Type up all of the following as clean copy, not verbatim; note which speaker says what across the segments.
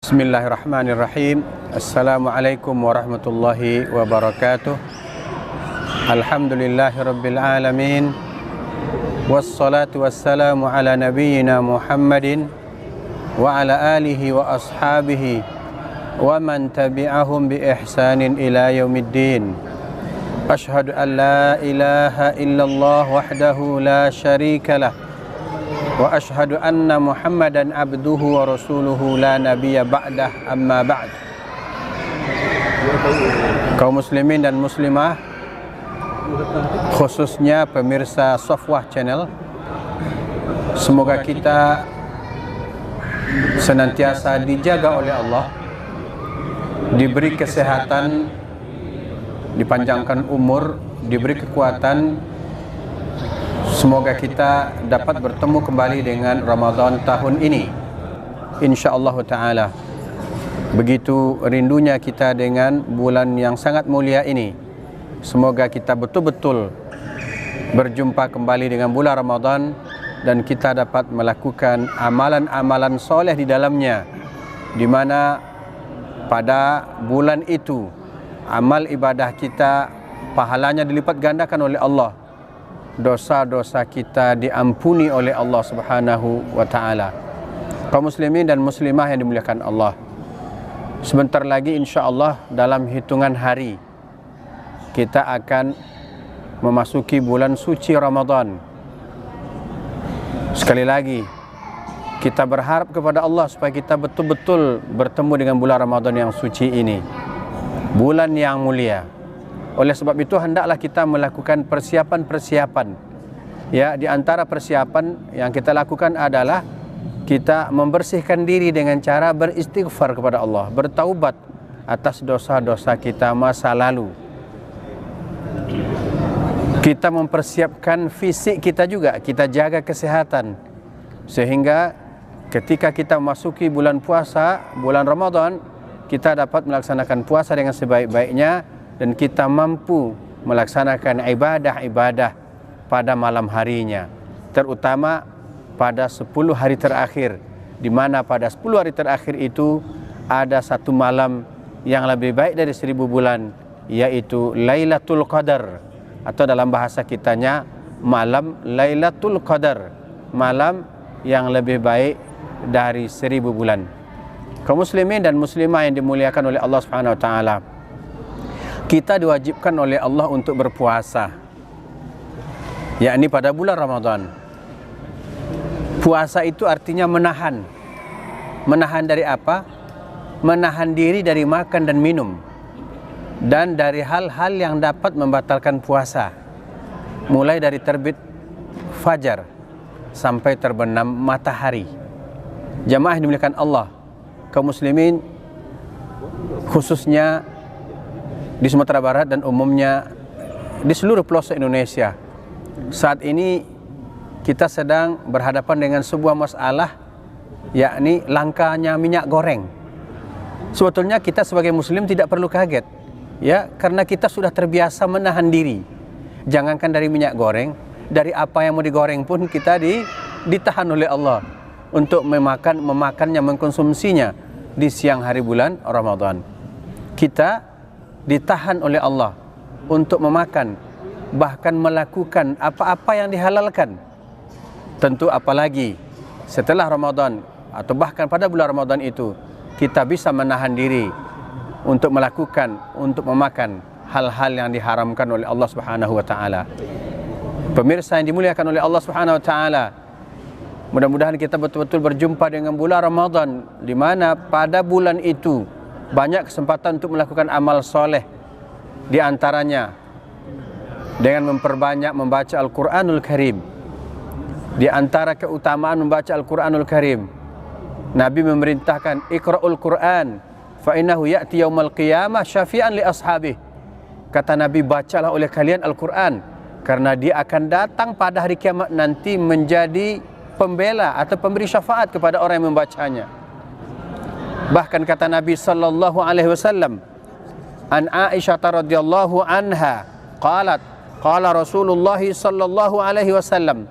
Speaker 1: Bismillahirrahmanirrahim. Assalamualaikum warahmatullahi wabarakatuh. Alhamdulillahirabbil alamin. Wassalatu wassalamu ala nabiyyina Muhammadin wa ala alihi wa ashabihi wa man tabi'ahum bi ihsanin ila yaumiddin. Ashhadu an la ilaha illallah wahdahu la syarika lah wa ashhadu anna Muhammadan abduhu wa rasuluhu la nabiyya ba'dah, amma ba'd. Kaum muslimin dan muslimah, khususnya pemirsa Safwah Channel, semoga kita senantiasa dijaga oleh Allah, diberi kesehatan, dipanjangkan umur, diberi kekuatan. Semoga kita dapat bertemu kembali dengan Ramadan tahun ini, insyaallah ta'ala. Begitu rindunya kita dengan bulan yang sangat mulia ini. Semoga kita betul-betul berjumpa kembali dengan bulan Ramadan dan kita dapat melakukan amalan-amalan soleh di dalamnya, di mana pada bulan itu amal ibadah kita pahalanya dilipat gandakan oleh Allah. Dosa-dosa kita diampuni oleh Allah Subhanahu wa ta'ala. Kaum muslimin dan muslimah yang dimuliakan Allah, sebentar lagi insyaallah dalam hitungan hari kita akan memasuki bulan suci Ramadan. Sekali lagi kita berharap kepada Allah supaya kita betul-betul bertemu dengan bulan Ramadan yang suci ini, bulan yang mulia. Oleh sebab itu hendaklah kita melakukan persiapan-persiapan. Ya, di antara persiapan yang kita lakukan adalah kita membersihkan diri dengan cara beristighfar kepada Allah, bertaubat atas dosa-dosa kita masa lalu. Kita mempersiapkan fisik kita juga, kita jaga kesehatan, sehingga ketika kita memasuki bulan puasa, bulan Ramadan, kita dapat melaksanakan puasa dengan sebaik-baiknya dan kita mampu melaksanakan ibadah-ibadah pada malam harinya, terutama pada 10 hari terakhir, di mana pada 10 hari terakhir itu ada satu malam yang lebih baik dari 1000 bulan, yaitu Lailatul Qadar, atau dalam bahasa kitanya malam Lailatul Qadar, malam yang lebih baik dari 1000 bulan. Kaum muslimin dan muslimah yang dimuliakan oleh Allah Subhanahu wa taala, kita diwajibkan oleh Allah untuk berpuasa, yakni pada bulan Ramadan. Puasa itu artinya menahan. Menahan dari apa? Menahan diri dari makan dan minum, dan dari hal-hal yang dapat membatalkan puasa, mulai dari terbit fajar sampai terbenam matahari. Jamaah yang dimuliakan Allah, kaum muslimin khususnya di Sumatera Barat dan umumnya di seluruh pelosok Indonesia, saat ini kita sedang berhadapan dengan sebuah masalah, yakni langkanya minyak goreng. Sebetulnya kita sebagai muslim tidak perlu kaget, ya, karena kita sudah terbiasa menahan diri. Jangankan dari minyak goreng, dari apa yang mau digoreng pun kita ditahan oleh Allah untuk memakannya, mengkonsumsinya di siang hari bulan Ramadan. Kita ditahan oleh Allah untuk memakan, bahkan melakukan apa-apa yang dihalalkan. Tentu apalagi setelah Ramadan, atau bahkan pada bulan Ramadan itu, kita bisa menahan diri untuk melakukan, untuk memakan hal-hal yang diharamkan oleh Allah Subhanahu wa taala. Pemirsa yang dimuliakan oleh Allah Subhanahu wa taala, mudah-mudahan kita betul-betul berjumpa dengan bulan Ramadan, di mana pada bulan itu banyak kesempatan untuk melakukan amal soleh. Di antaranya dengan memperbanyak membaca Al-Quranul Karim. Di antara keutamaan membaca Al-Quranul Karim, Nabi memerintahkan Iqra'ul Quran fa innahu ya'ti yaumal qiyamah syafi'an li ashabih. Kata Nabi, bacalah oleh kalian Al-Quran, karena dia akan datang pada hari kiamat nanti menjadi pembela atau pemberi syafaat kepada orang yang membacanya. Bahkan kata Nabi sallallahu alaihi wasallam, an Aisyah radhiyallahu anha qalat qala Rasulullah sallallahu alaihi wasallam,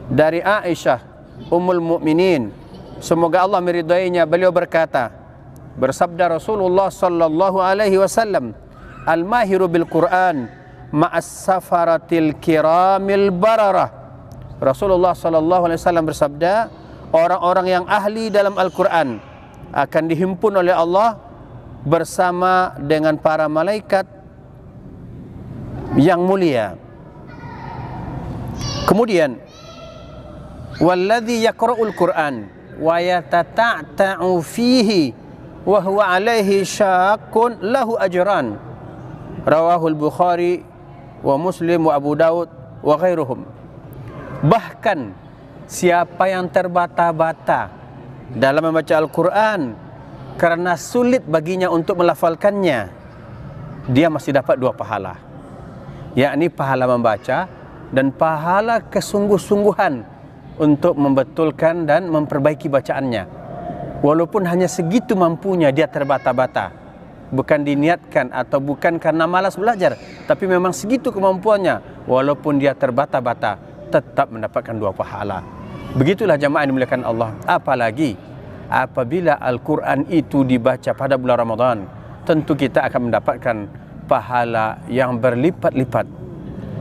Speaker 1: dari Aisyah ummul mukminin semoga Allah meridainya, beliau berkata, bersabda Rasulullah sallallahu alaihi wasallam, al-mahiru bil Quran ma'as safaratil kiramil bararah. Rasulullah sallallahu alaihi wasallam bersabda, orang-orang yang ahli dalam Al-Quran akan dihimpun oleh Allah bersama dengan para malaikat yang mulia. Kemudian, walladzi yaqra'ul Qur'an wa yatata'u fihi wa huwa alaihi syaqqun lahu ajran. Rawahul Bukhari wa Muslim wa Abu Daud wa ghairuhum. Bahkan siapa yang terbata-bata dalam membaca Al-Quran karena sulit baginya untuk melafalkannya, dia masih dapat 2 pahala, yakni pahala membaca dan pahala kesungguh-sungguhan untuk membetulkan dan memperbaiki bacaannya. Walaupun hanya segitu mampunya, dia terbata-bata, bukan diniatkan atau bukan karena malas belajar, tapi memang segitu kemampuannya. Walaupun dia terbata-bata, tetap mendapatkan 2 pahala. Begitulah jamaah yang dimuliakan Allah. Apalagi apabila Al-Quran itu dibaca pada bulan Ramadan, tentu kita akan mendapatkan pahala yang berlipat-lipat.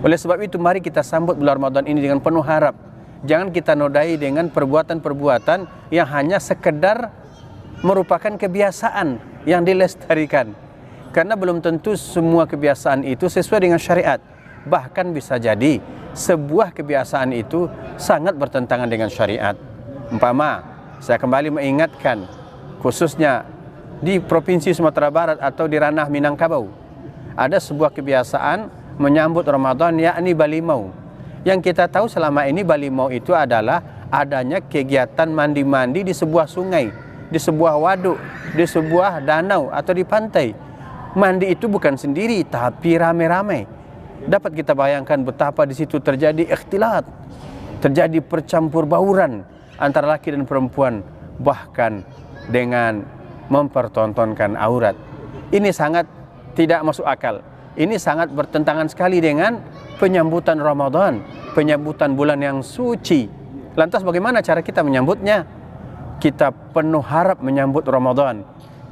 Speaker 1: Oleh sebab itu, mari kita sambut bulan Ramadan ini dengan penuh harap. Jangan kita nodai dengan perbuatan-perbuatan yang hanya sekedar merupakan kebiasaan yang dilestarikan. Karena belum tentu semua kebiasaan itu sesuai dengan syariat. Bahkan bisa jadi sebuah kebiasaan itu sangat bertentangan dengan syariat. Umpama, saya kembali mengingatkan, khususnya di Provinsi Sumatera Barat atau di ranah Minangkabau, ada sebuah kebiasaan menyambut Ramadan, yakni balimau. Yang kita tahu selama ini balimau itu adalah adanya kegiatan mandi-mandi di sebuah sungai, di sebuah waduk, di sebuah danau atau di pantai. Mandi itu bukan sendiri tapi rame-rame. Dapat kita bayangkan betapa di situ terjadi ikhtilat, terjadi percampur bauran antara laki dan perempuan, bahkan dengan mempertontonkan aurat. Ini sangat tidak masuk akal. Ini sangat bertentangan sekali dengan penyambutan Ramadan, penyambutan bulan yang suci. Lantas bagaimana cara kita menyambutnya? Kita penuh harap menyambut Ramadan.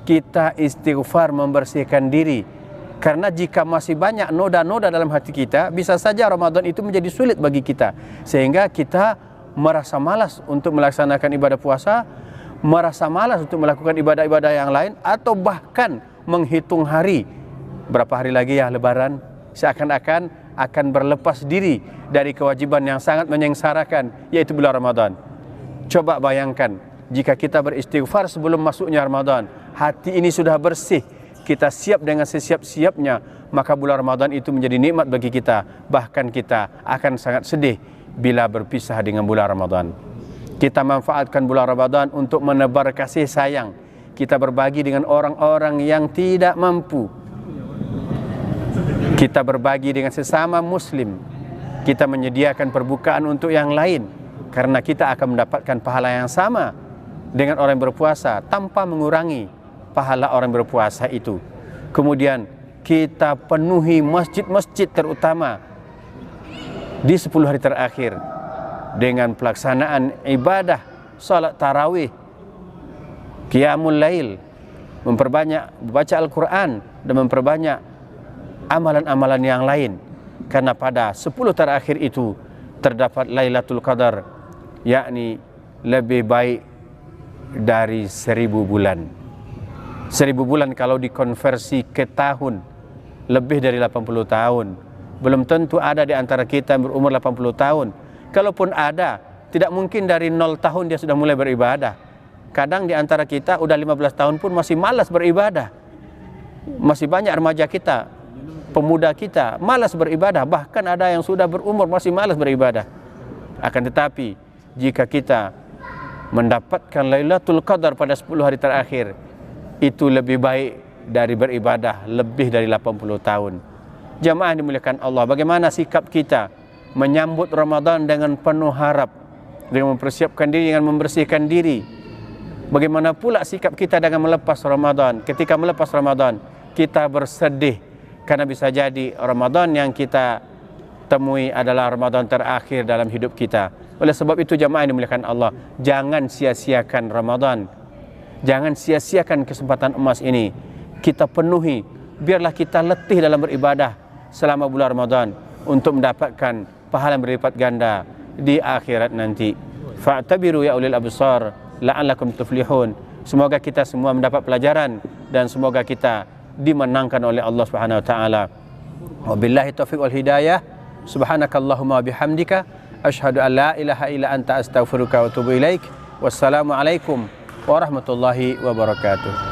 Speaker 1: Kita istighfar, membersihkan diri. Karena jika masih banyak noda-noda dalam hati kita, bisa saja Ramadan itu menjadi sulit bagi kita. Sehingga kita merasa malas untuk melaksanakan ibadah puasa, merasa malas untuk melakukan ibadah-ibadah yang lain, atau bahkan menghitung hari. Berapa hari lagi ya Lebaran? Seakan-akan akan berlepas diri dari kewajiban yang sangat menyengsarakan, yaitu bulan Ramadan. Coba bayangkan, jika kita beristighfar sebelum masuknya Ramadan, hati ini sudah bersih, kita siap dengan sesiap-siapnya, maka bulan Ramadan itu menjadi nikmat bagi kita. Bahkan kita akan sangat sedih bila berpisah dengan bulan Ramadan. Kita manfaatkan bulan Ramadan untuk menebar kasih sayang. Kita berbagi dengan orang-orang yang tidak mampu. Kita berbagi dengan sesama muslim. Kita menyediakan perbukaan untuk yang lain, karena kita akan mendapatkan pahala yang sama dengan orang yang berpuasa tanpa mengurangi pahala orang berpuasa itu. Kemudian kita penuhi masjid-masjid terutama di 10 hari terakhir dengan pelaksanaan ibadah salat tarawih, qiyamul lail, memperbanyak baca Al-Quran dan memperbanyak amalan-amalan yang lain. Karena pada 10 terakhir itu terdapat Lailatul Qadar, yakni lebih baik dari 1000 bulan. 1000 bulan kalau dikonversi ke tahun, lebih dari 80 tahun. Belum tentu ada di antara kita yang berumur 80 tahun. Kalaupun ada, tidak mungkin dari 0 tahun dia sudah mulai beribadah. Kadang di antara kita udah 15 tahun pun masih malas beribadah. Masih banyak remaja kita, pemuda kita malas beribadah. Bahkan ada yang sudah berumur masih malas beribadah. Akan tetapi jika kita mendapatkan Lailatul Qadar pada 10 hari terakhir, itu lebih baik dari beribadah lebih dari 80 tahun. Jamaah dimuliakan Allah, bagaimana sikap kita menyambut Ramadan dengan penuh harap, dengan mempersiapkan diri, dengan membersihkan diri? Bagaimana pula sikap kita dengan melepas Ramadan? Ketika melepas Ramadan, kita bersedih karena bisa jadi Ramadan yang kita temui adalah Ramadan terakhir dalam hidup kita. Oleh sebab itu jamaah yang dimuliakan Allah, jangan sia-siakan Ramadan. Jangan sia-siakan kesempatan emas ini. Kita penuhi, biarlah kita letih dalam beribadah selama bulan Ramadan untuk mendapatkan pahala yang berlipat ganda di akhirat nanti. Fa'tabiru ya ulil absar la'allakum tuflihun. Semoga kita semua mendapat pelajaran dan semoga kita dimenangkan oleh Allah Subhanahu wa taala. Wabillahi taufiq wal hidayah. Subhanakallahumma bihamdika asyhadu an la ilaha illa anta astaghfiruka wa atubu ilaik. Wassalamu alaikum warahmatullahi wabarakatuh.